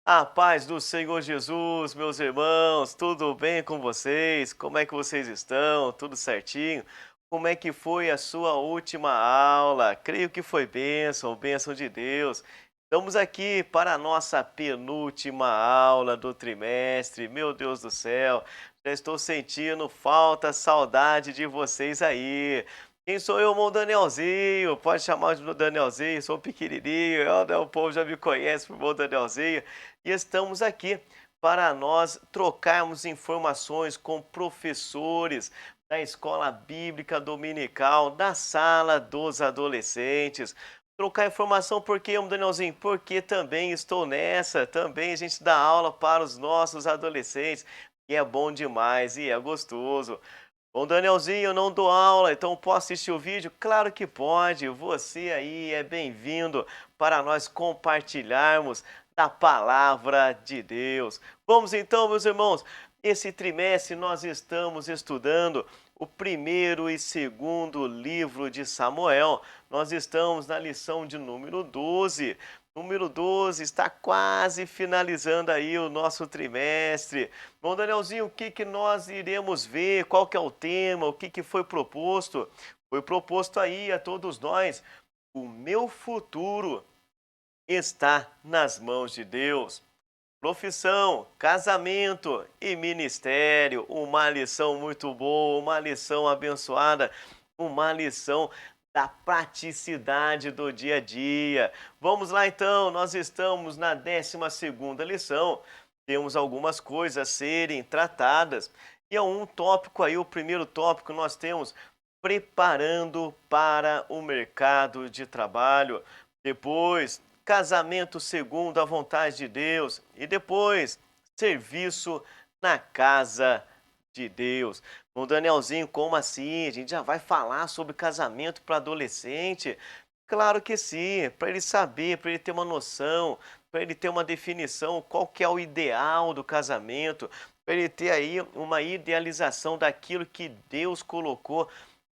A paz do Senhor Jesus, meus irmãos, tudo bem com vocês? Como é que vocês estão? Tudo certinho? Como é que foi a sua última aula? Creio que foi bênção, bênção de Deus. Estamos aqui para a nossa penúltima aula do trimestre. Meu Deus do céu, já estou sentindo falta, saudade de vocês aí. Quem sou eu, irmão Danielzinho? Pode chamar de Danielzinho, sou pequenininho, o povo já me conhece por irmão Danielzinho. E estamos aqui para nós trocarmos informações com professores da Escola Bíblica Dominical, da Sala dos Adolescentes. Trocar informação por quê, Danielzinho? Porque também estou nessa, também a gente dá aula para os nossos adolescentes, e é bom demais e é gostoso. Bom, Danielzinho, eu não dou aula, então posso assistir o vídeo? Claro que pode. Você aí é bem-vindo para nós compartilharmos da palavra de Deus. Vamos então, meus irmãos. Esse trimestre nós estamos estudando o primeiro e segundo livro de Samuel. Nós estamos na lição de número 12. Número 12 está quase finalizando aí o nosso trimestre. Bom, Danielzinho, o que que nós iremos ver? Qual que é o tema? O que que foi proposto? Foi proposto aí a todos nós. O meu futuro está nas mãos de Deus. Profissão, casamento e ministério. Uma lição muito boa, uma lição abençoada, uma lição da praticidade do dia a dia. Vamos lá então, nós estamos na 12ª lição. Temos algumas coisas a serem tratadas. E é um tópico aí, o primeiro tópico nós temos preparando para o mercado de trabalho. Depois, casamento segundo a vontade de Deus. E depois, serviço na casa de Deus. O Danielzinho, como assim? A gente já vai falar sobre casamento para adolescente? Claro que sim, para ele saber, para ele ter uma noção, para ele ter uma definição, qual que é o ideal do casamento, para ele ter aí uma idealização daquilo que Deus colocou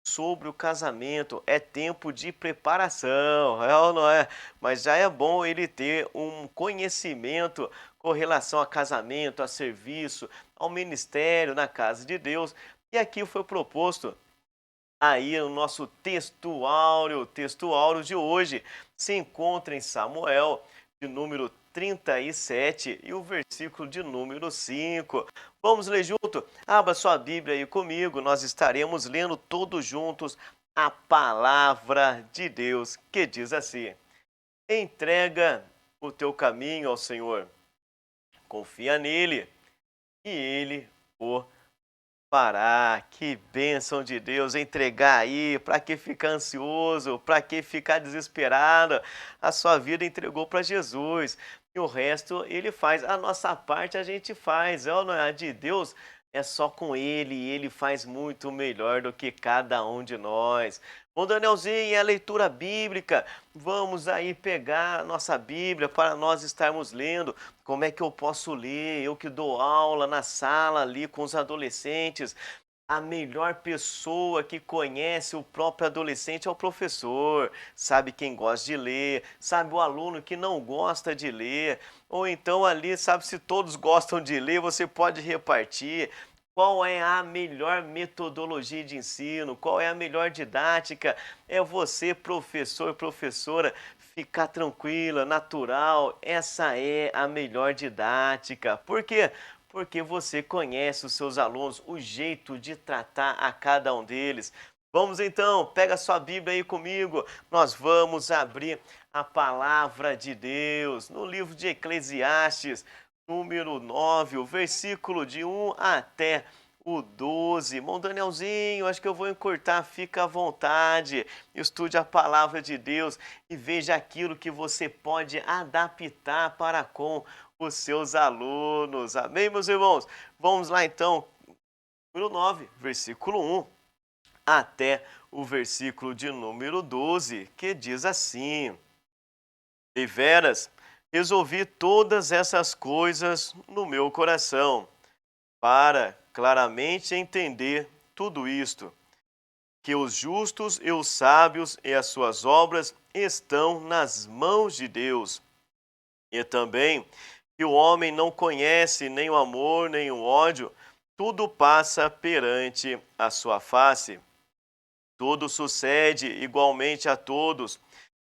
sobre o casamento. É tempo de preparação, é ou não é? Mas já é bom ele ter um conhecimento com relação a casamento, a serviço, ao ministério na casa de Deus. E aqui foi proposto aí o nosso texto áureo de hoje se encontra em Samuel, de número 37 e o versículo de número 5. Vamos ler junto? Abra sua Bíblia aí comigo, nós estaremos lendo todos juntos a palavra de Deus, que diz assim: entrega o teu caminho ao Senhor, confia nele e ele o fará. Que bênção de Deus entregar aí. Para que ficar ansioso? Para que ficar desesperado? A sua vida entregou para Jesus. E o resto ele faz. A nossa parte a gente faz. É ou não é? A de Deus é só com ele. E ele faz muito melhor do que cada um de nós. Bom, Danielzinho, é a leitura bíblica. Vamos aí pegar a nossa Bíblia para nós estarmos lendo. Como é que eu posso ler? Eu que dou aula na sala ali com os adolescentes. A melhor pessoa que conhece o próprio adolescente é o professor. Sabe quem gosta de ler, sabe o aluno que não gosta de ler. Ou então ali, sabe se todos gostam de ler, você pode repartir. Qual é a melhor metodologia de ensino? Qual é a melhor didática? É você, professor, professora, ficar tranquila, natural. Essa é a melhor didática. Por quê? Porque você conhece os seus alunos, o jeito de tratar a cada um deles. Vamos então, pega sua Bíblia aí comigo. Nós vamos abrir a palavra de Deus no livro de Eclesiastes, número 9, o versículo de 1 até o 12. Irmão Danielzinho, acho que eu vou encurtar, fica à vontade. Estude a palavra de Deus e veja aquilo que você pode adaptar para com os seus alunos. Amém, meus irmãos? Vamos lá então, número 9, versículo 1 até o versículo de número 12, que diz assim: deveras, resolvi todas essas coisas no meu coração, para claramente entender tudo isto, que os justos e os sábios e as suas obras estão nas mãos de Deus, e também que o homem não conhece nem o amor, nem o ódio, tudo passa perante a sua face. Tudo sucede igualmente a todos.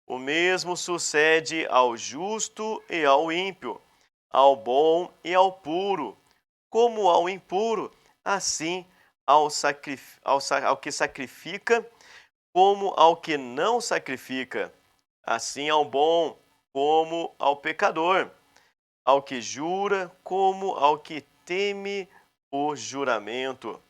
O mesmo sucede ao justo e ao ímpio, ao bom e ao puro, como ao impuro, assim ao que sacrifica, como ao que não sacrifica, assim ao bom, como ao pecador, ao que jura, como ao que teme o juramento.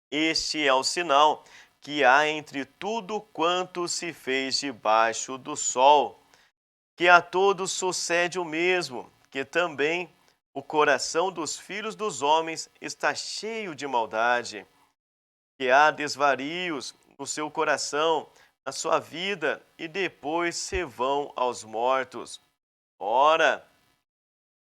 Este é o sinal que há entre tudo quanto se fez debaixo do sol, que a todos sucede o mesmo, que também o coração dos filhos dos homens está cheio de maldade, que há desvarios no seu coração, na sua vida, e depois se vão aos mortos. Ora,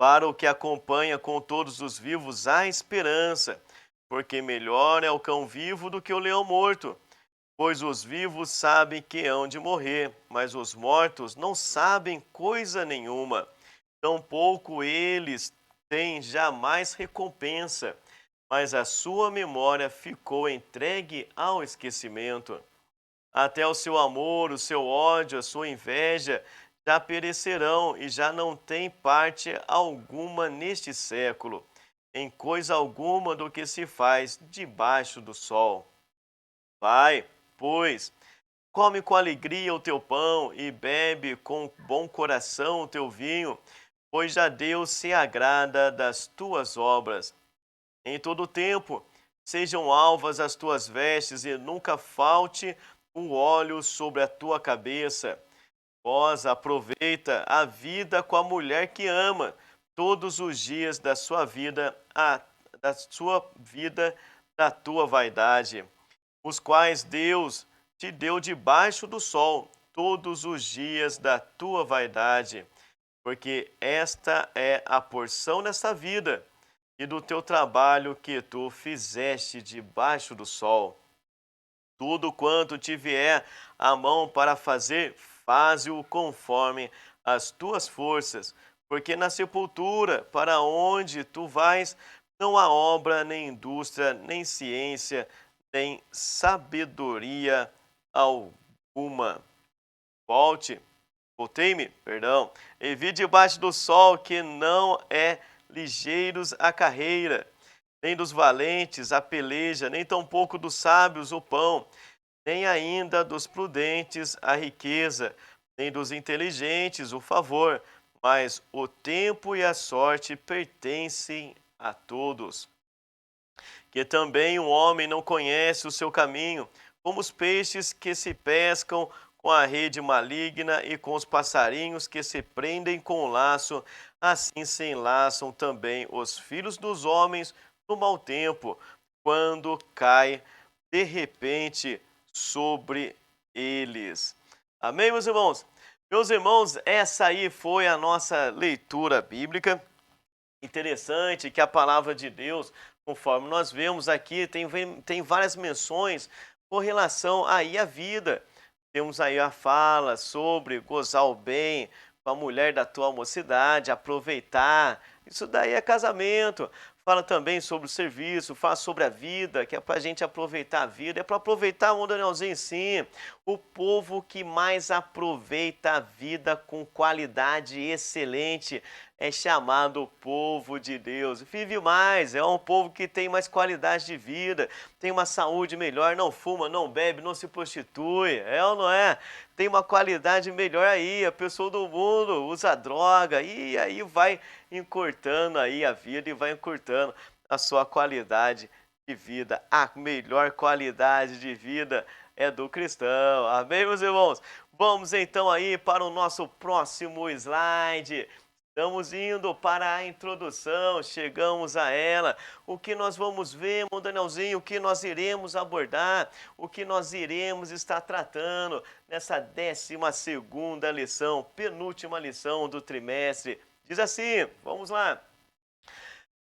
para o que acompanha com todos os vivos há esperança, porque melhor é o cão vivo do que o leão morto. Pois os vivos sabem que hão de morrer, mas os mortos não sabem coisa nenhuma. Tampouco eles têm jamais recompensa, mas a sua memória ficou entregue ao esquecimento. Até o seu amor, o seu ódio, a sua inveja já perecerão e já não têm parte alguma neste século, em coisa alguma do que se faz debaixo do sol. Vai, pois, come com alegria o teu pão e bebe com bom coração o teu vinho, pois já Deus se agrada das tuas obras. Em todo tempo sejam alvas as tuas vestes e nunca falte o óleo sobre a tua cabeça. Vós aproveita a vida com a mulher que ama, todos os dias da sua vida, da tua vaidade, os quais Deus te deu debaixo do sol, todos os dias da tua vaidade, porque esta é a porção nesta vida e do teu trabalho que tu fizeste debaixo do sol. Tudo quanto te vier a mão para fazer, faze-o conforme as tuas forças, porque na sepultura, para onde tu vais, não há obra, nem indústria, nem ciência, nem sabedoria alguma. Voltei-me, perdão, e vi debaixo do sol que não é ligeiros a carreira, nem dos valentes a peleja, nem tampouco dos sábios o pão, nem ainda dos prudentes a riqueza, nem dos inteligentes o favor, mas o tempo e a sorte pertencem a todos. Que também um homem não conhece o seu caminho, como os peixes que se pescam com a rede maligna e com os passarinhos que se prendem com o laço, assim se enlaçam também os filhos dos homens no mau tempo, quando cai de repente sobre eles. Amém, meus irmãos? Meus irmãos, essa aí foi a nossa leitura bíblica. Interessante que a palavra de Deus, conforme nós vemos aqui, tem várias menções com relação aí à vida. Temos aí a fala sobre gozar o bem com a mulher da tua mocidade, aproveitar. Isso daí é casamento. Fala também sobre o serviço, fala sobre a vida, que é para a gente aproveitar a vida. É para aproveitar o Danielzinho, sim. O povo que mais aproveita a vida com qualidade excelente é chamado povo de Deus. Vive mais, é um povo que tem mais qualidade de vida, tem uma saúde melhor, não fuma, não bebe, não se prostitui, é ou não é? Tem uma qualidade melhor aí, a pessoa do mundo usa droga e aí vai encurtando aí a vida e vai encurtando a sua qualidade de vida. A melhor qualidade de vida é do cristão. Amém, meus irmãos? Vamos então aí para o nosso próximo slide. Estamos indo para a introdução, chegamos a ela. O que nós vamos ver, meu Danielzinho, o que nós iremos abordar, o que nós iremos estar tratando nessa 12ª lição, penúltima lição do trimestre. Diz assim, vamos lá.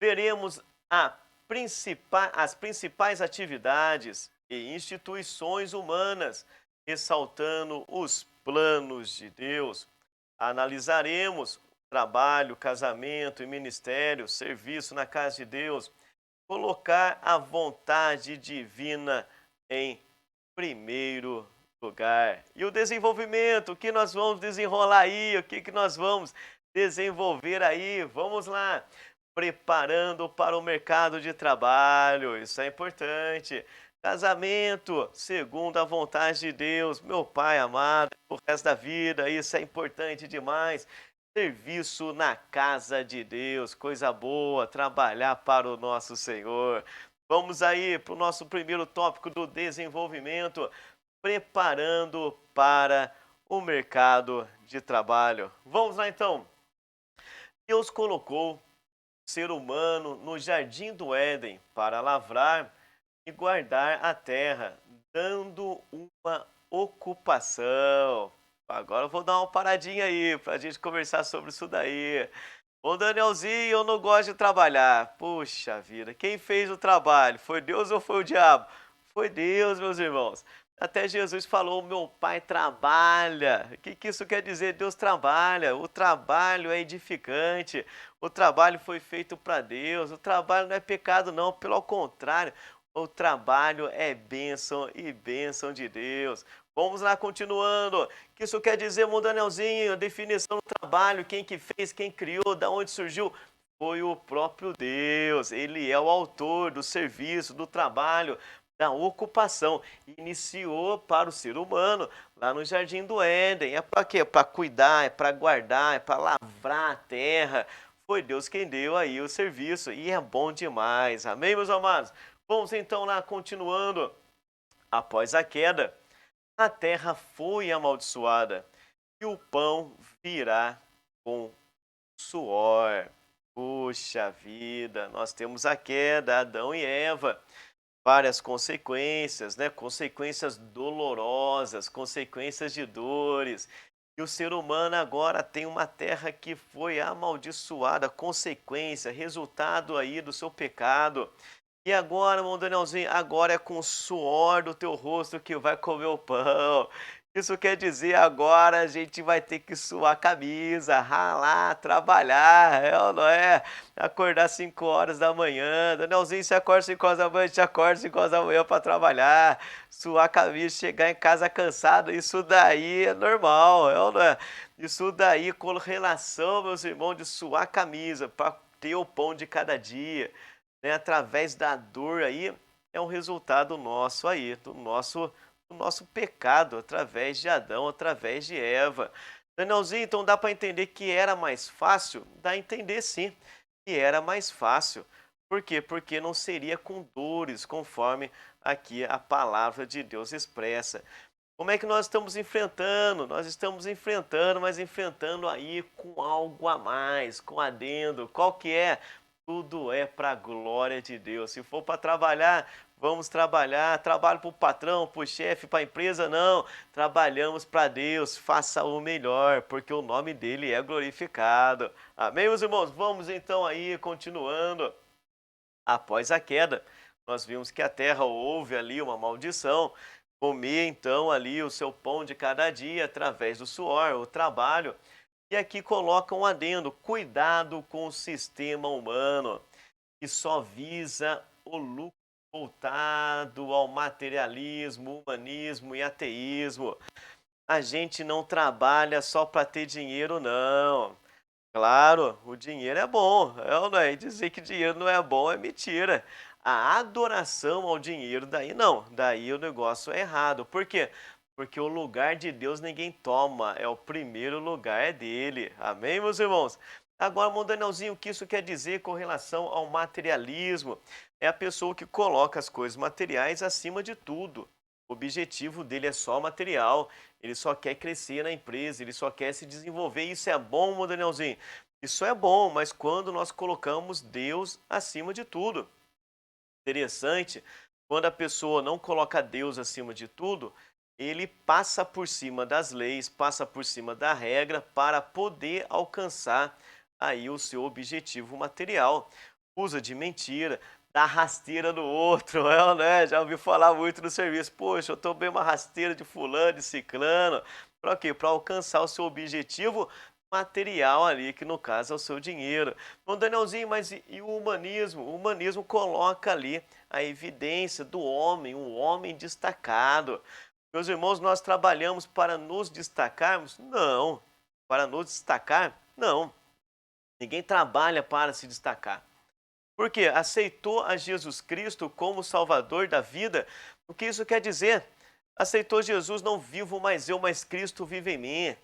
Veremos as principais atividades e instituições humanas, ressaltando os planos de Deus. Analisaremos trabalho, casamento e ministério, serviço na casa de Deus, colocar a vontade divina em primeiro lugar. E o desenvolvimento, o que nós vamos desenrolar aí? O que que nós vamos desenvolver aí? Vamos lá. Preparando para o mercado de trabalho, isso é importante. Casamento, segundo a vontade de Deus, meu Pai amado, o resto da vida, isso é importante demais. Serviço na casa de Deus, coisa boa, trabalhar para o nosso Senhor. Vamos aí para o nosso primeiro tópico do desenvolvimento, preparando para o mercado de trabalho. Vamos lá então. Deus colocou o ser humano no jardim do Éden para lavrar e guardar a terra, dando uma ocupação. Agora eu vou dar uma paradinha aí para a gente conversar sobre isso daí. Ô Danielzinho, eu não gosto de trabalhar. Puxa vida, quem fez o trabalho? Foi Deus ou foi o diabo? Foi Deus, meus irmãos. Até Jesus falou: meu pai trabalha. O que isso quer dizer? Deus trabalha. O trabalho é edificante. O trabalho foi feito para Deus. O trabalho não é pecado, não. Pelo contrário, o trabalho é bênção e bênção de Deus. Vamos lá, continuando. O que isso quer dizer, Mondanelzinho? A definição do trabalho, quem que fez, quem criou, da onde surgiu? Foi o próprio Deus. Ele é o autor do serviço, do trabalho, da ocupação. Iniciou para o ser humano lá no Jardim do Éden. É para quê? Para cuidar, é para guardar, é para lavrar a terra. Foi Deus quem deu aí o serviço e é bom demais. Amém, meus amados? Vamos então lá, continuando. Após a queda, a terra foi amaldiçoada e o pão virá com suor. Puxa vida, nós temos a queda, Adão e Eva. Várias consequências, né? Consequências dolorosas, consequências de dores. E o ser humano agora tem uma terra que foi amaldiçoada, consequência, resultado aí do seu pecado. E agora, irmão Danielzinho, agora é com o suor do teu rosto que vai comer o pão. Isso quer dizer agora a gente vai ter que suar a camisa, ralar, trabalhar, é ou não é? Acordar 5 horas da manhã. Danielzinho, você acorda 5 horas da manhã, a gente acorda 5 horas da manhã para trabalhar, suar a camisa, chegar em casa cansado, isso daí é normal, é ou não é? Isso daí com relação, meus irmãos, de suar a camisa para ter o pão de cada dia, né, através da dor aí, é um resultado nosso aí, do nosso pecado, através de Adão, através de Eva. Danielzinho, então dá para entender que era mais fácil? Dá a entender sim, que era mais fácil. Por quê? Porque não seria com dores, conforme aqui a palavra de Deus expressa. Como é que nós estamos enfrentando? Nós estamos enfrentando, mas enfrentando aí com algo a mais, com adendo. Qual que é? Tudo é para a glória de Deus. Se for para trabalhar, vamos trabalhar. Trabalho para o patrão, para o chefe, para a empresa, não. Trabalhamos para Deus. Faça o melhor, porque o nome dele é glorificado. Amém, meus irmãos? Vamos então aí, continuando. Após a queda, nós vimos que a terra houve ali uma maldição. Comer então ali o seu pão de cada dia através do suor, o trabalho. E aqui coloca um adendo: cuidado com o sistema humano, que só visa o lucro voltado ao materialismo, humanismo e ateísmo. A gente não trabalha só para ter dinheiro, não. Claro, o dinheiro é bom, é ou não é? E dizer que dinheiro não é bom é mentira. A adoração ao dinheiro, daí não, daí o negócio é errado. Por quê? Porque o lugar de Deus ninguém toma, é o primeiro lugar é dele. Amém, meus irmãos? Agora, irmão Danielzinho, o que isso quer dizer com relação ao materialismo? É a pessoa que coloca as coisas materiais acima de tudo. O objetivo dele é só material, ele só quer crescer na empresa, ele só quer se desenvolver. Isso é bom, irmão Danielzinho? Isso é bom, mas quando nós colocamos Deus acima de tudo. Interessante, quando a pessoa não coloca Deus acima de tudo, ele passa por cima das leis, passa por cima da regra para poder alcançar aí o seu objetivo material. Usa de mentira, dá rasteira no outro, né? Já ouvi falar muito no serviço. Poxa, eu tomei uma rasteira de fulano, de ciclano. Para quê? Para alcançar o seu objetivo material ali, que no caso é o seu dinheiro. Então, Danielzinho, mas e o humanismo? O humanismo coloca ali a evidência do homem, um homem destacado. Meus irmãos, nós trabalhamos para nos destacarmos? Não. Para nos destacar? Não. Ninguém trabalha para se destacar. Porque aceitou a Jesus Cristo como Salvador da vida. O que isso quer dizer? Aceitou Jesus, não vivo mais eu, mas Cristo vive em mim.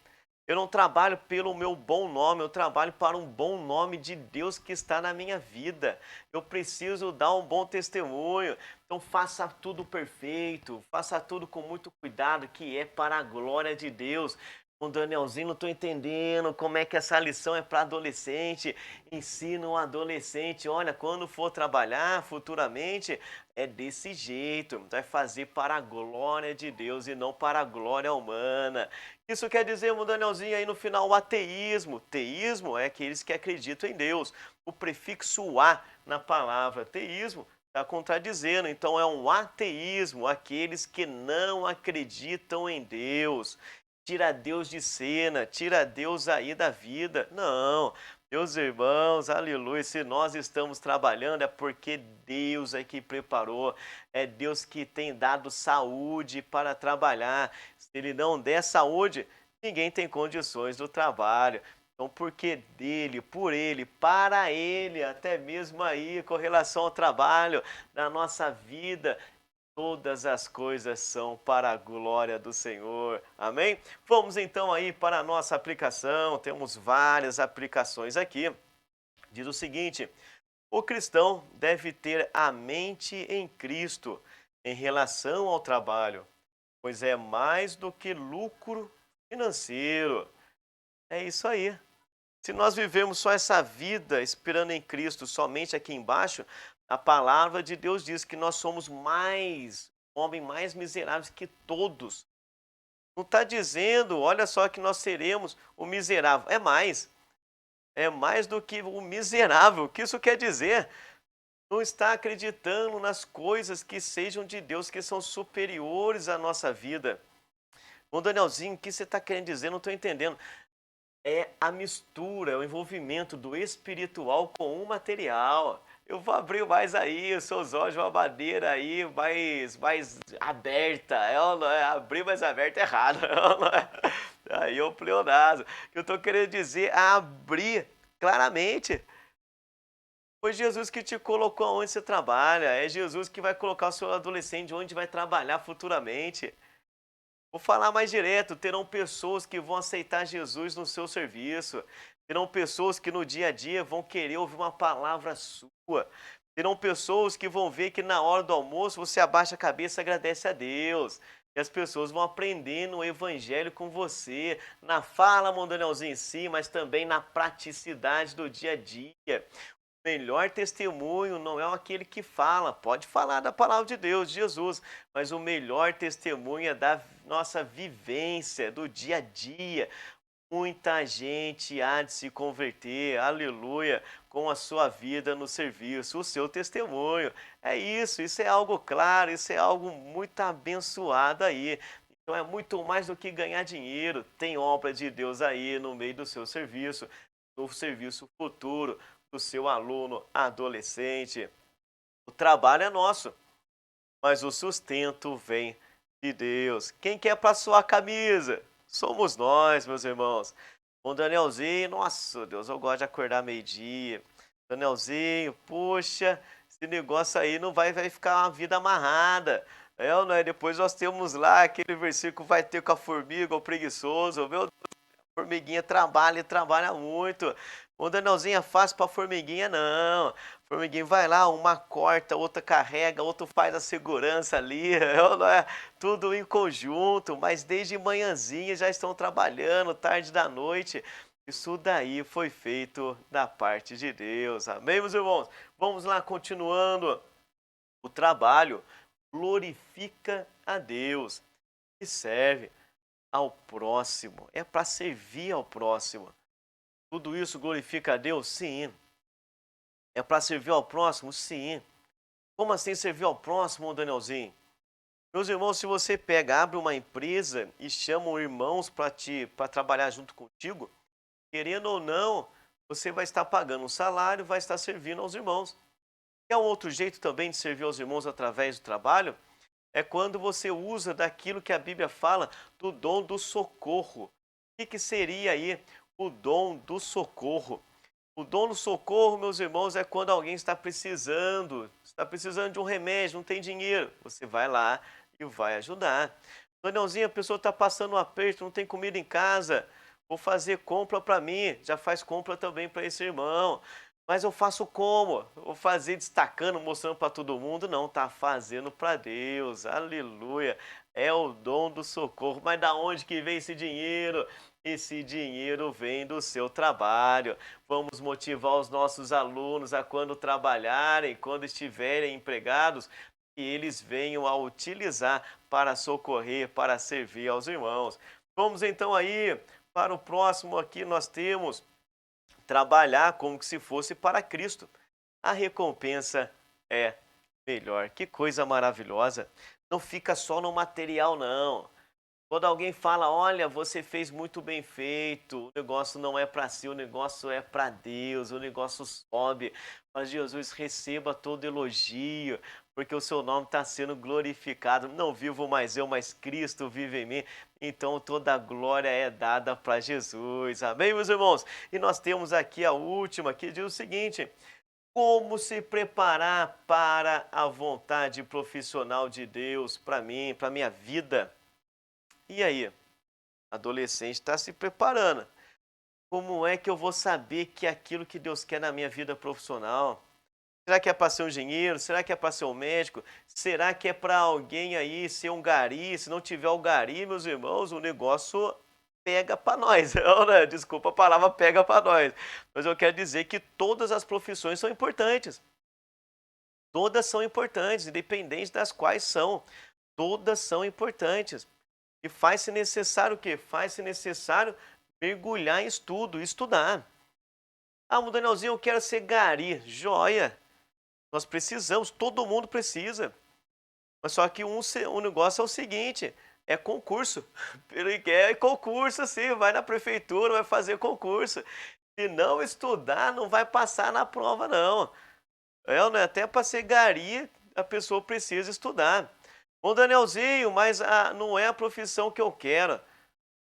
Eu não trabalho pelo meu bom nome, eu trabalho para um bom nome de Deus que está na minha vida. Eu preciso dar um bom testemunho. Então faça tudo perfeito, faça tudo com muito cuidado, que é para a glória de Deus. O Danielzinho, não estou entendendo como é que essa lição é para adolescente. Ensina um adolescente, olha, quando for trabalhar futuramente, é desse jeito, vai fazer para a glória de Deus e não para a glória humana. Isso quer dizer, meu Danielzinho, aí no final, o ateísmo. Teísmo é aqueles que acreditam em Deus. O prefixo "a" na palavra teísmo está contradizendo, então é um ateísmo, aqueles que não acreditam em Deus. Tira Deus de cena, tira Deus aí da vida. Não, meus irmãos, aleluia, se nós estamos trabalhando é porque Deus é que preparou, é Deus que tem dado saúde para trabalhar. Se Ele não der saúde, ninguém tem condições do trabalho. Então, porque dele, por ele, para ele, até mesmo aí com relação ao trabalho, na nossa vida, todas as coisas são para a glória do Senhor. Amém? Vamos então aí para a nossa aplicação. Temos várias aplicações aqui. Diz o seguinte: o cristão deve ter a mente em Cristo em relação ao trabalho, pois é mais do que lucro financeiro. É isso aí. Se nós vivemos só essa vida esperando em Cristo somente aqui embaixo, a palavra de Deus diz que nós somos homens mais miseráveis que todos. Não está dizendo, olha só, que nós seremos o miserável. É mais do que o miserável. O que isso quer dizer? Não está acreditando nas coisas que sejam de Deus, que são superiores à nossa vida. Ô Danielzinho, o que você está querendo dizer? Não estou entendendo. É a mistura, é o envolvimento do espiritual com o material. Eu vou abrir mais aí os seus olhos, uma maneira aí mais aberta. Abrir mais aberta é errado. Aí é o pleonasmo. O que eu estou querendo dizer é abrir claramente. Foi Jesus que te colocou onde você trabalha. É Jesus que vai colocar o seu adolescente onde vai trabalhar futuramente. Vou falar mais direto, terão pessoas que vão aceitar Jesus no seu serviço. Terão pessoas que no dia a dia vão querer ouvir uma palavra sua. Terão pessoas que vão ver que na hora do almoço você abaixa a cabeça e agradece a Deus. E as pessoas vão aprendendo o evangelho com você, na fala, Mondanielzinho, em si, mas também na praticidade do dia a dia. Melhor testemunho não é aquele que fala, pode falar da palavra de Deus, de Jesus, mas o melhor testemunho é da nossa vivência, do dia a dia. Muita gente há de se converter, aleluia, com a sua vida no serviço, o seu testemunho. É isso é algo claro, isso é algo muito abençoado aí. Então é muito mais do que ganhar dinheiro, tem obra de Deus aí no meio do seu serviço, no serviço futuro do seu aluno adolescente. O trabalho é nosso, mas o sustento vem de Deus. Quem quer para sua camisa? Somos nós, meus irmãos. O Danielzinho, nossa Deus, eu gosto de acordar meio-dia. Danielzinho, puxa, esse negócio aí não vai ficar uma vida amarrada. É ou não é? Depois nós temos lá aquele versículo, vai ter com a formiga, o preguiçoso. Meu formiguinha trabalha e trabalha muito. O Danielzinho é fácil para formiguinha, não. Formiguinha vai lá, uma corta, outra carrega, outro faz a segurança ali. Tudo em conjunto, mas desde manhãzinha já estão trabalhando, tarde da noite. Isso daí foi feito da parte de Deus. Amém, meus irmãos? Vamos lá, continuando. O trabalho glorifica a Deus e serve ao próximo, é para servir ao próximo. Tudo isso glorifica a Deus? Sim. É para servir ao próximo? Sim. Como assim servir ao próximo, Danielzinho? Meus irmãos, se você pega, abre uma empresa e chama irmãos para trabalhar junto contigo, querendo ou não, você vai estar pagando um salário, vai estar servindo aos irmãos. É um outro jeito também de servir aos irmãos através do trabalho, é quando você usa daquilo que a Bíblia fala do dom do socorro. O que seria aí o dom do socorro? O dom do socorro, meus irmãos, é quando alguém está precisando de um remédio, não tem dinheiro. Você vai lá e vai ajudar. Danielzinho, a pessoa está passando um aperto, não tem comida em casa, vou fazer compra para mim, já faz compra também para esse irmão. Mas eu faço como? Vou fazer destacando, mostrando para todo mundo? Não, tá fazendo para Deus. Aleluia. É o dom do socorro. Mas da onde que vem esse dinheiro? Esse dinheiro vem do seu trabalho. Vamos motivar os nossos alunos a quando trabalharem, quando estiverem empregados, que eles venham a utilizar para socorrer, para servir aos irmãos. Vamos então aí para o próximo aqui nós temos trabalhar como que se fosse para Cristo. A recompensa é melhor. Que coisa maravilhosa. Não fica só no material, não. Quando alguém fala, olha, você fez muito bem feito, o negócio não é para si, o negócio é para Deus, o negócio sobe. Mas Jesus, receba todo elogio, porque o seu nome está sendo glorificado. Não vivo mais eu, mas Cristo vive em mim. Então toda a glória é dada para Jesus. Amém, meus irmãos? E nós temos aqui a última, que diz o seguinte: como se preparar para a vontade profissional de Deus para mim, para minha vida? E aí? Adolescente está se preparando. Como é que eu vou saber que é aquilo que Deus quer na minha vida profissional? Será que é para ser um engenheiro? Será que é para ser um médico? Será que é para alguém aí ser um gari? Se não tiver o gari, meus irmãos, o negócio pega para nós. Desculpa a palavra pega para nós. Mas eu quero dizer que todas as profissões são importantes. Todas são importantes, independente das quais são. Todas são importantes. E faz-se necessário o quê? Faz-se necessário mergulhar em estudo, estudar. Ah, Danielzinho, eu quero ser gari. Joia! Nós precisamos, todo mundo precisa. Mas só que um negócio é o seguinte, é concurso. Ele quer concurso, sim, vai na prefeitura, vai fazer concurso. Se não estudar, não vai passar na prova, não. Né? Até para ser gari, a pessoa precisa estudar. Bom, Danielzinho, mas não é a profissão que eu quero.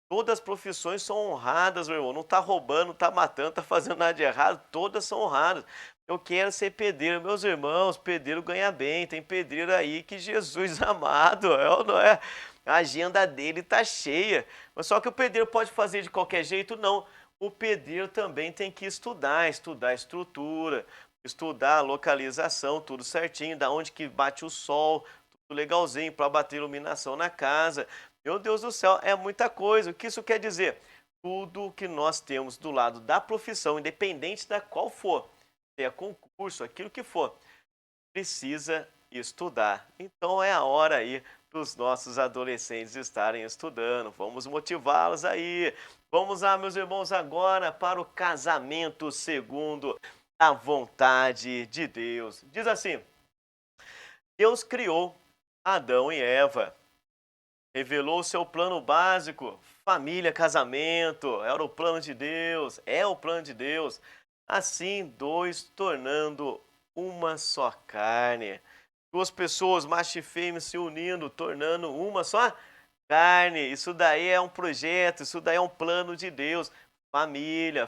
Todas as profissões são honradas, meu irmão. Não está roubando, não está matando, não está fazendo nada de errado. Todas são honradas. Eu quero ser pedreiro. Meus irmãos, pedreiro ganha bem. Tem pedreiro aí que Jesus amado, não é? A agenda dele está cheia. Mas só que o pedreiro pode fazer de qualquer jeito? Não. O pedreiro também tem que estudar a estrutura, estudar a localização, tudo certinho, da onde que bate o sol, tudo legalzinho para bater iluminação na casa. Meu Deus do céu, é muita coisa. O que isso quer dizer? Tudo que nós temos do lado da profissão, independente da qual for, seja concurso, aquilo que for, precisa estudar. Então é a hora aí dos nossos adolescentes estarem estudando. Vamos motivá-los aí. Vamos lá, meus irmãos, agora para o casamento segundo a vontade de Deus. Diz assim: Deus criou Adão e Eva. Revelou o seu plano básico, família, casamento, era o plano de Deus, é o plano de Deus. Assim, dois tornando uma só carne. Duas pessoas, macho e fêmea, se unindo, tornando uma só carne. Isso daí é um projeto, isso daí é um plano de Deus. Família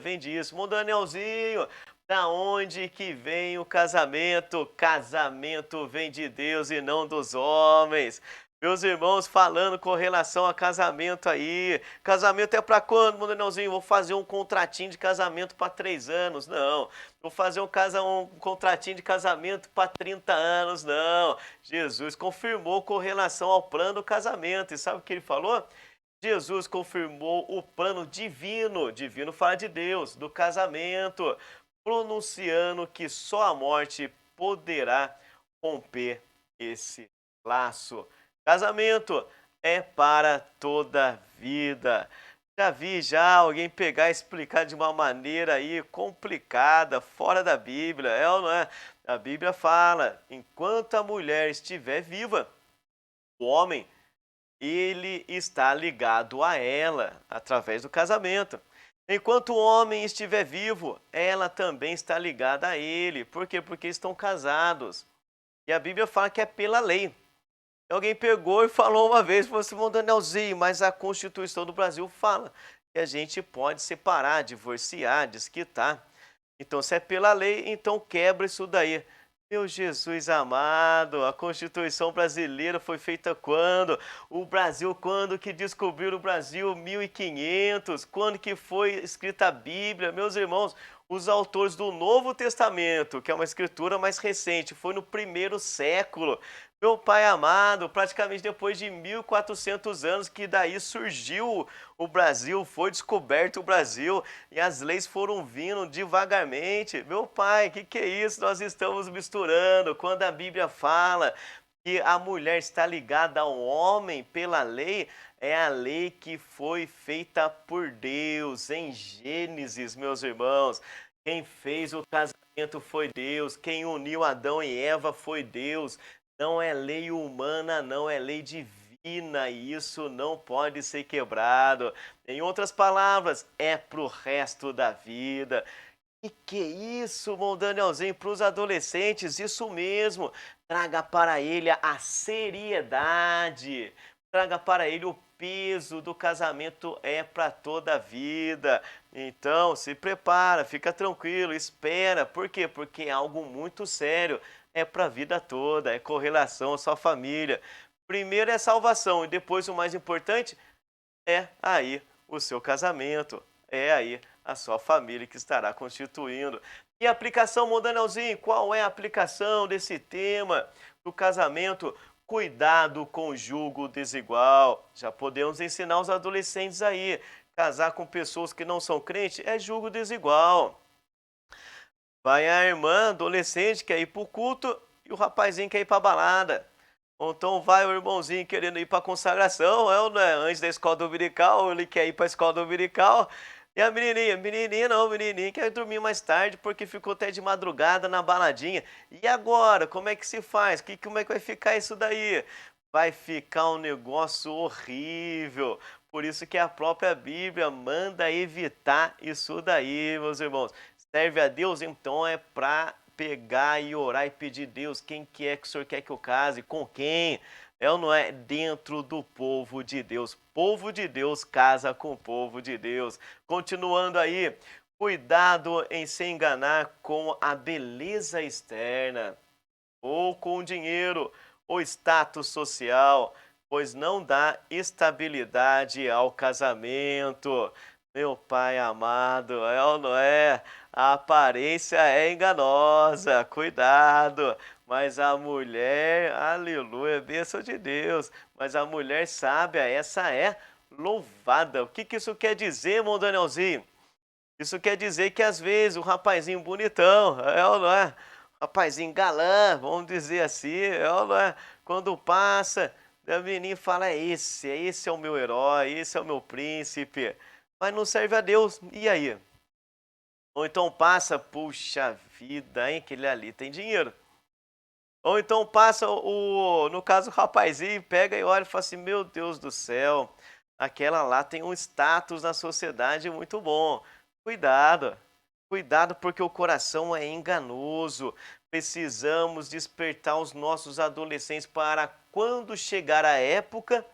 vem disso. Meu Danielzinho, da onde que vem o casamento? Casamento vem de Deus e não dos homens. Meus irmãos, falando com relação a casamento aí. Casamento é para quando, meu Danielzinho? Vou fazer um contratinho de casamento para 3 anos. Não. Vou fazer um contratinho de casamento para 30 anos. Não. Jesus confirmou com relação ao plano do casamento. E sabe o que ele falou? Jesus confirmou o plano divino. Divino fala de Deus, do casamento, pronunciando que só a morte poderá romper esse laço. Casamento é para toda a vida. Já vi alguém pegar e explicar de uma maneira aí complicada, fora da Bíblia, é ou não é? A Bíblia fala, enquanto a mulher estiver viva, o homem, ele está ligado a ela através do casamento. Enquanto o homem estiver vivo, ela também está ligada a ele. Por quê? Porque estão casados. E a Bíblia fala que é pela lei. Alguém pegou e falou uma vez, falou assim, "Ô, Danielzinho, mas a Constituição do Brasil fala que a gente pode separar, divorciar, desquitar. Então, se é pela lei, então quebra isso daí. Meu Jesus amado, a Constituição brasileira foi feita quando? O Brasil, quando que descobriram o Brasil? 1500. Quando que foi escrita a Bíblia? Meus irmãos, os autores do Novo Testamento, que é uma escritura mais recente, foi no primeiro século. Meu pai amado, praticamente depois de 1400 anos que daí surgiu o Brasil, foi descoberto o Brasil e as leis foram vindo devagarmente. Meu pai, o que é isso? Nós estamos misturando. Quando a Bíblia fala que a mulher está ligada ao homem pela lei, é a lei que foi feita por Deus em Gênesis, meus irmãos. Quem fez o casamento foi Deus, quem uniu Adão e Eva foi Deus. Não é lei humana, não é lei divina, e isso não pode ser quebrado. Em outras palavras, é para o resto da vida. E que isso, meu Danielzinho, para os adolescentes, isso mesmo. Traga para ele a seriedade, traga para ele o peso do casamento é para toda a vida. Então, se prepara, fica tranquilo, espera. Por quê? Porque é algo muito sério, é para a vida toda, é com relação à sua família. Primeiro é salvação e depois o mais importante é aí o seu casamento, é aí a sua família que estará constituindo. E a aplicação, Mondanelzinho, qual é a aplicação desse tema do casamento? Cuidado com o julgo desigual. Já podemos ensinar os adolescentes aí. Casar com pessoas que não são crentes é julgo desigual. Vai a irmã adolescente quer ir para o culto e o rapazinho quer ir para a balada. Ou então vai o irmãozinho querendo ir para a consagração, é ou não é? Antes da escola dominical, ele quer ir para a escola dominical. E a menininha não, menininha quer dormir mais tarde porque ficou até de madrugada na baladinha. E agora, como é que se faz? Como é que vai ficar isso daí? Vai ficar um negócio horrível. Por isso que a própria Bíblia manda evitar isso daí, meus irmãos. Serve a Deus, então é para pegar e orar e pedir, Deus, quem que é que o Senhor quer que eu case? Com quem? É ou não é? Dentro do povo de Deus. Povo de Deus casa com o povo de Deus. Continuando aí, cuidado em se enganar com a beleza externa, ou com o dinheiro, ou status social, pois não dá estabilidade ao casamento. Meu pai amado, é ou não é? A aparência é enganosa, cuidado. Mas a mulher, aleluia, bênção de Deus. Mas a mulher sábia, essa é louvada. O que que isso quer dizer, irmão Danielzinho? Isso quer dizer que às vezes o rapazinho bonitão, é ou não é? Rapazinho galã, vamos dizer assim, é ou não é? Quando passa, o menino fala, esse é o meu herói, esse é o meu príncipe. Mas não serve a Deus, e aí? Ou então passa, puxa vida, hein, aquele ali tem dinheiro. Ou então passa no caso o rapazinho, pega e olha e fala assim, meu Deus do céu, aquela lá tem um status na sociedade muito bom. Cuidado, cuidado porque o coração é enganoso. Precisamos despertar os nossos adolescentes para quando chegar a época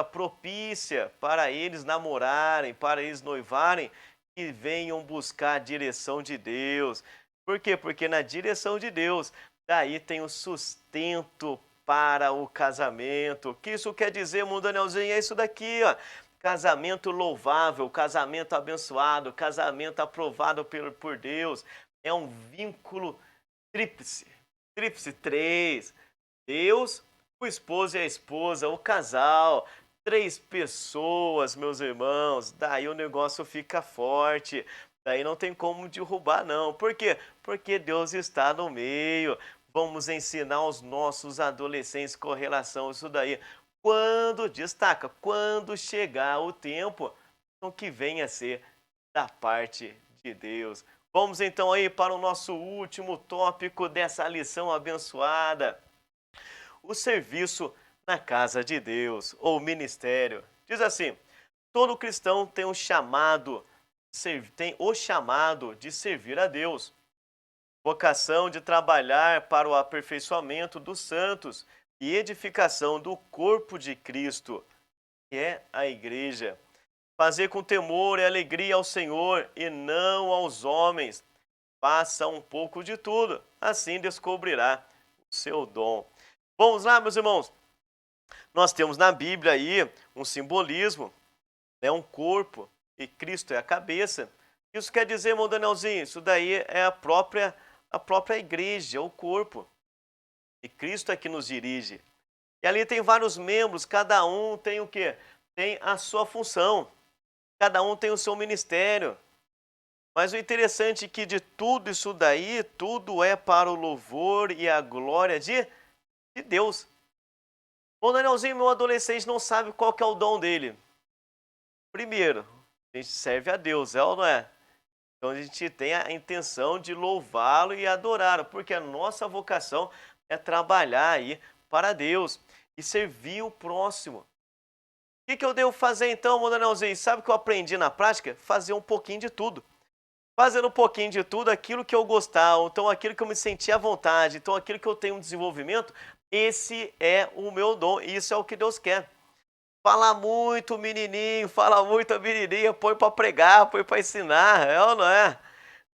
propícia para eles namorarem, para eles noivarem, que venham buscar a direção de Deus. Por quê? Porque na direção de Deus, daí tem o sustento para o casamento. O que isso quer dizer, mundo anelzinho? É isso daqui, ó. Casamento louvável, casamento abençoado, casamento aprovado por Deus. É um vínculo tríplice. Tríplice, três. Deus, o esposo e a esposa, o casal, três pessoas, meus irmãos, daí o negócio fica forte, daí não tem como derrubar não. Por quê? Porque Deus está no meio. Vamos ensinar os nossos adolescentes com relação a isso daí. Quando, destaca, quando chegar o tempo, então que venha a ser da parte de Deus. Vamos então aí para o nosso último tópico dessa lição abençoada, o serviço na casa de Deus, ou ministério. Diz assim, Todo cristão tem tem o chamado de servir a Deus, vocação de trabalhar para o aperfeiçoamento dos santos e edificação do corpo de Cristo, que é a igreja. Fazer com temor e alegria ao Senhor e não aos homens. Faça um pouco de tudo, assim descobrirá o seu dom. Vamos lá, meus irmãos. Nós temos na Bíblia aí um simbolismo, né, um corpo, e Cristo é a cabeça. Isso quer dizer, irmão Danielzinho, isso daí é a própria igreja, o corpo. E Cristo é que nos dirige. E ali tem vários membros, cada um tem o quê? Tem a sua função. Cada um tem o seu ministério. Mas o interessante é que de tudo isso daí, tudo é para o louvor e a glória de Deus. O Danielzinho, meu adolescente, não sabe qual que é o dom dele. Primeiro, a gente serve a Deus, é ou não é? Então a gente tem a intenção de louvá-lo e adorá-lo, porque a nossa vocação é trabalhar aí para Deus e servir o próximo. O que eu devo fazer então, meu Danielzinho? Sabe o que eu aprendi na prática? Fazer um pouquinho de tudo. Fazendo um pouquinho de tudo, aquilo que eu gostar, ou então aquilo que eu me sentir à vontade, então aquilo que eu tenho um desenvolvimento, esse é o meu dom, isso é o que Deus quer. Fala muito menininho, fala muito a menininha, põe para pregar, põe para ensinar, é ou não é?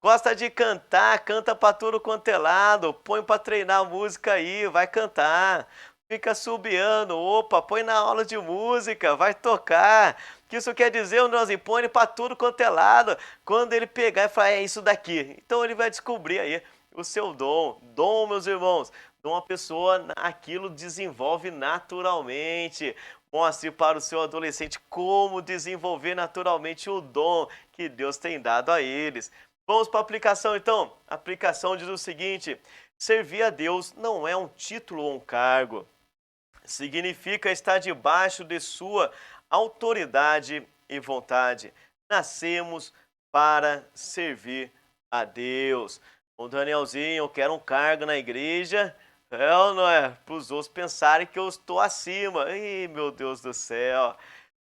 Gosta de cantar, canta para tudo quanto é lado, põe para treinar a música aí, vai cantar. Fica subiando, opa, põe na aula de música, vai tocar. O que isso quer dizer, o Nãozinho? Põe ele para tudo quanto é lado. Quando ele pegar e falar, é isso daqui. Então ele vai descobrir aí o seu dom. Dom, meus irmãos, dom a pessoa, aquilo desenvolve naturalmente. Mostre para o seu adolescente como desenvolver naturalmente o dom que Deus tem dado a eles. Vamos para a aplicação então? A aplicação diz o seguinte: servir a Deus não é um título ou um cargo. Significa estar debaixo de sua autoridade e vontade. Nascemos para servir a Deus. O Danielzinho, eu quero um cargo na igreja. É ou não é? Para os outros pensarem que eu estou acima. Ih, meu Deus do céu.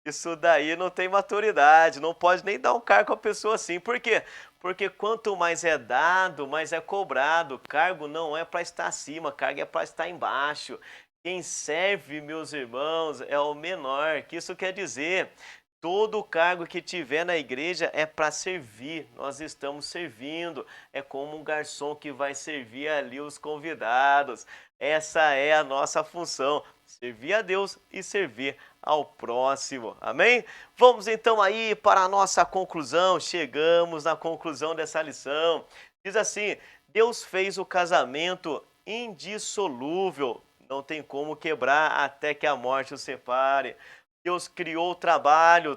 Isso daí não tem maturidade. Não pode nem dar um cargo a pessoa assim. Por quê? Porque quanto mais é dado, mais é cobrado. Cargo não é para estar acima, cargo é para estar embaixo. Quem serve, meus irmãos, é o menor. Que isso quer dizer? Todo o cargo que tiver na igreja é para servir. Nós estamos servindo. É como um garçom que vai servir ali os convidados. Essa é a nossa função: servir a Deus e servir ao próximo. Amém? Vamos então aí para a nossa conclusão. Chegamos na conclusão dessa lição. Diz assim: Deus fez o casamento indissolúvel. Não tem como quebrar até que a morte os separe. Deus criou o trabalho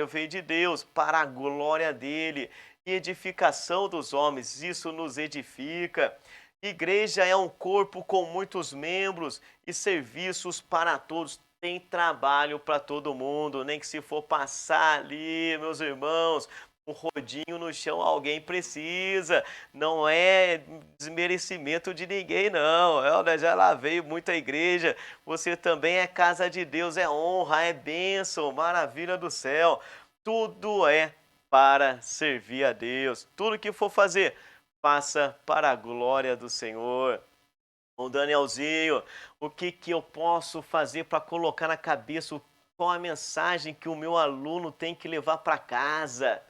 veio de Deus para a glória dele e edificação dos homens. Isso nos edifica. Igreja é um corpo com muitos membros e serviços para todos. Tem trabalho para todo mundo, nem que se for passar ali, meus irmãos, um rodinho no chão, alguém precisa. Não é desmerecimento de ninguém, não. Eu já lavei muita igreja. Você também é casa de Deus, é honra, é bênção, maravilha do céu. Tudo é para servir a Deus. Tudo que for fazer, faça para a glória do Senhor. O Danielzinho, o que eu posso fazer para colocar na cabeça qual a mensagem que o meu aluno tem que levar para casa?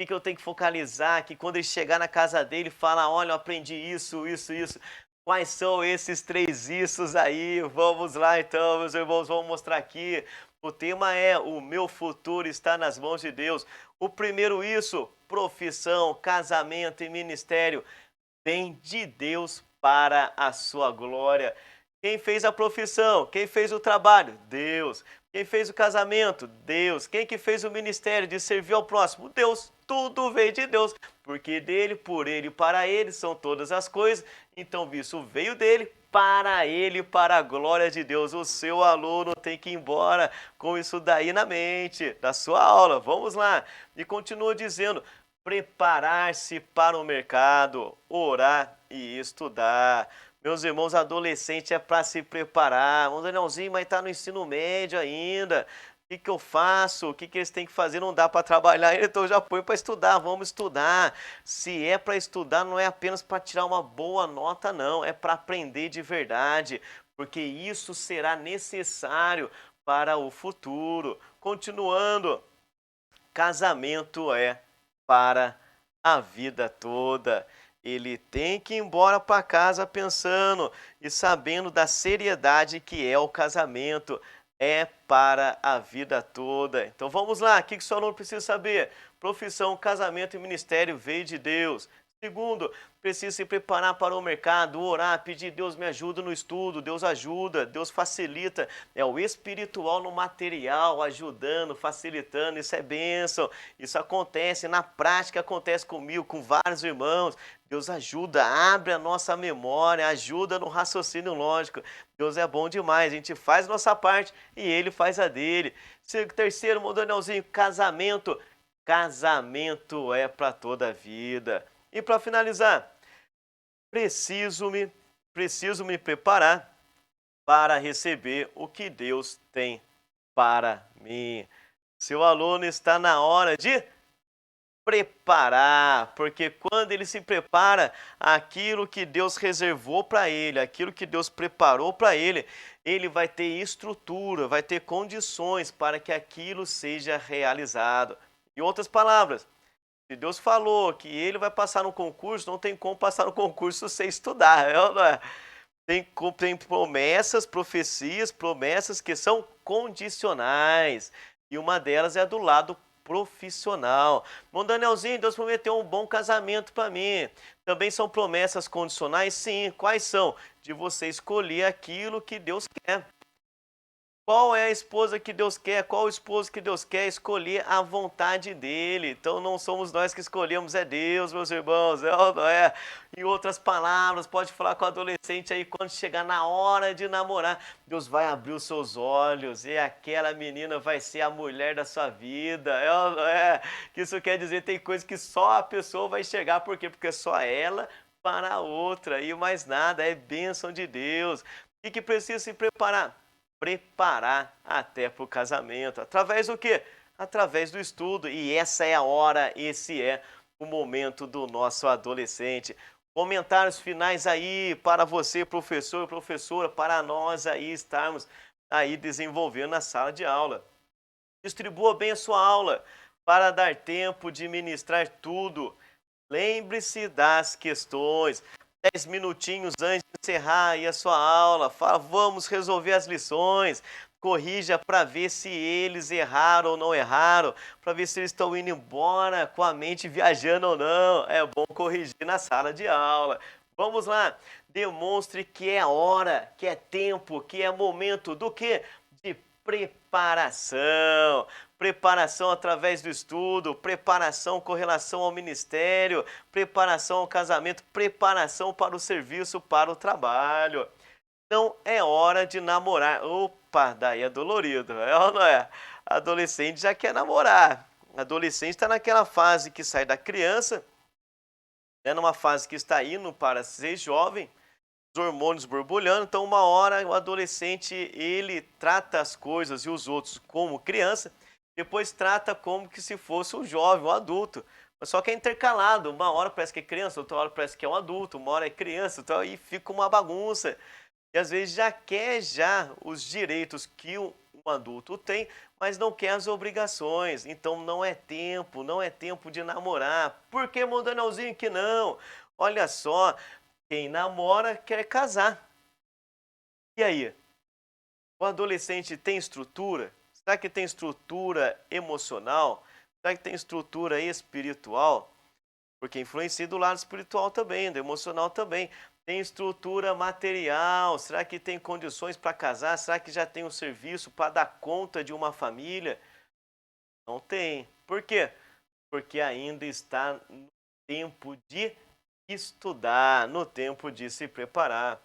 O que eu tenho que focalizar? Que quando ele chegar na casa dele, fala: olha, eu aprendi isso, isso, isso. Quais são esses 3 issos aí? Vamos lá então, meus irmãos, vamos mostrar aqui. O tema é: o meu futuro está nas mãos de Deus. O primeiro isso, profissão, casamento e ministério, vem de Deus para a sua glória. Quem fez a profissão? Quem fez o trabalho? Deus. Quem fez o casamento? Deus. Quem que fez o ministério de servir ao próximo? Deus. Tudo vem de Deus, porque dele, por ele e para ele são todas as coisas. Então isso veio dele, para ele, para a glória de Deus. O seu aluno tem que ir embora com isso daí na mente, da sua aula. Vamos lá. E continua dizendo: preparar-se para o mercado, orar e estudar. Meus irmãos, adolescente é para se preparar. O Danielzinho, mas está no ensino médio ainda. que eu faço? O que eles têm que fazer? Não dá para trabalhar ainda, então eu já põe para estudar. Vamos estudar. Se é para estudar, não é apenas para tirar uma boa nota, não. É para aprender de verdade, porque isso será necessário para o futuro. Continuando, casamento é para a vida toda. Ele tem que ir embora para casa pensando e sabendo da seriedade que é o casamento. É para a vida toda. Então vamos lá, o que o seu aluno precisa saber? Profissão, casamento e ministério veio de Deus. Segundo, precisa se preparar para o mercado, orar, pedir, Deus me ajuda no estudo, Deus ajuda, Deus facilita. É o espiritual no material, ajudando, facilitando, isso é bênção. Isso acontece, na prática acontece comigo, com vários irmãos. Deus ajuda, abre a nossa memória, ajuda no raciocínio lógico. Deus é bom demais, a gente faz a nossa parte e Ele faz a dele. Terceiro, Danielzinho, casamento. Casamento é para toda a vida. E para finalizar, preciso me, preciso me preparar para receber o que Deus tem para mim. Seu aluno está na hora de preparar, porque quando ele se prepara, aquilo que Deus reservou para ele, aquilo que Deus preparou para ele, ele vai ter estrutura, vai ter condições para que aquilo seja realizado. Em outras palavras, se Deus falou que ele vai passar no concurso, não tem como passar no concurso sem estudar, não é? Tem promessas, profecias, promessas que são condicionais. E uma delas é a do lado profissional. Bom, Danielzinho, Deus prometeu um bom casamento para mim. Também são promessas condicionais? Sim. Quais são? De você escolher aquilo que Deus quer. Qual é a esposa que Deus quer? Qual o esposo que Deus quer? Escolher a vontade dele. Então não somos nós que escolhemos, é Deus, meus irmãos. É ou não é? Em outras palavras, pode falar com o adolescente aí, quando chegar na hora de namorar, Deus vai abrir os seus olhos e aquela menina vai ser a mulher da sua vida. É ou não é? Que isso quer dizer, tem coisas que só a pessoa vai enxergar. Por quê? Porque só ela para a outra e mais nada. É bênção de Deus. E que precisa se preparar? Preparar até para o casamento. Através do quê? Através do estudo. E essa é a hora, esse é o momento do nosso adolescente. Comentários finais aí para você, professor, professora, para nós aí estarmos aí desenvolvendo na sala de aula. Distribua bem a sua aula para dar tempo de ministrar tudo. Lembre-se das questões. 10 minutinhos antes de encerrar aí a sua aula, fala, vamos resolver as lições, corrija para ver se eles erraram ou não erraram, para ver se eles estão indo embora com a mente viajando ou não. É bom corrigir na sala de aula. Vamos lá, demonstre que é hora, que é tempo, que é momento do quê? De preparação. Preparação através do estudo, preparação com relação ao ministério, preparação ao casamento, preparação para o serviço, para o trabalho. Não é hora de namorar. Opa, daí é dolorido, é ou não é? Adolescente já quer namorar. Adolescente está naquela fase que sai da criança, é numa fase que está indo para ser jovem, os hormônios borbulhando, então uma hora o adolescente ele trata as coisas e os outros como criança, depois trata como que se fosse um jovem, um adulto. Só que é intercalado, uma hora parece que é criança, outra hora parece que é um adulto, uma hora é criança, então aí fica uma bagunça. E às vezes já quer já os direitos que um adulto tem, mas não quer as obrigações. Então não é tempo, não é tempo de namorar. Por que, meu Danielzinho, que não? Olha só, quem namora quer casar. E aí? O adolescente tem estrutura? Será que tem estrutura emocional? Será que tem estrutura espiritual? Porque influencia do lado espiritual também, do emocional também. Tem estrutura material? Será que tem condições para casar? Será que já tem um serviço para dar conta de uma família? Não tem. Por quê? Porque ainda está no tempo de estudar, no tempo de se preparar.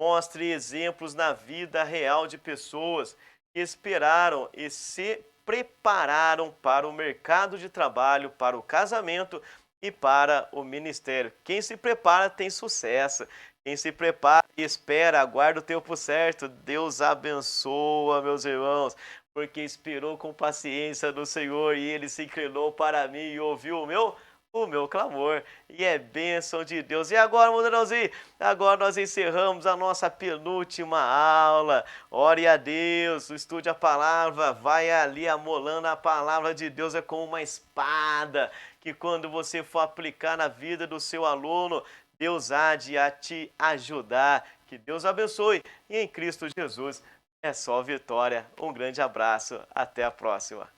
Mostre exemplos na vida real de pessoas que esperaram e se prepararam para o mercado de trabalho, para o casamento e para o ministério. Quem se prepara tem sucesso. Quem se prepara e espera, aguarda o tempo certo. Deus abençoa, meus irmãos, porque esperou com paciência no Senhor e ele se inclinou para mim e ouviu o meu clamor, e é bênção de Deus. E agora, Munirãozinho, agora nós encerramos a nossa penúltima aula. Ore a Deus, estude a palavra, vai ali amolando a palavra de Deus, é como uma espada, que quando você for aplicar na vida do seu aluno, Deus há de te ajudar. Que Deus abençoe, e em Cristo Jesus é só vitória. Um grande abraço, até a próxima.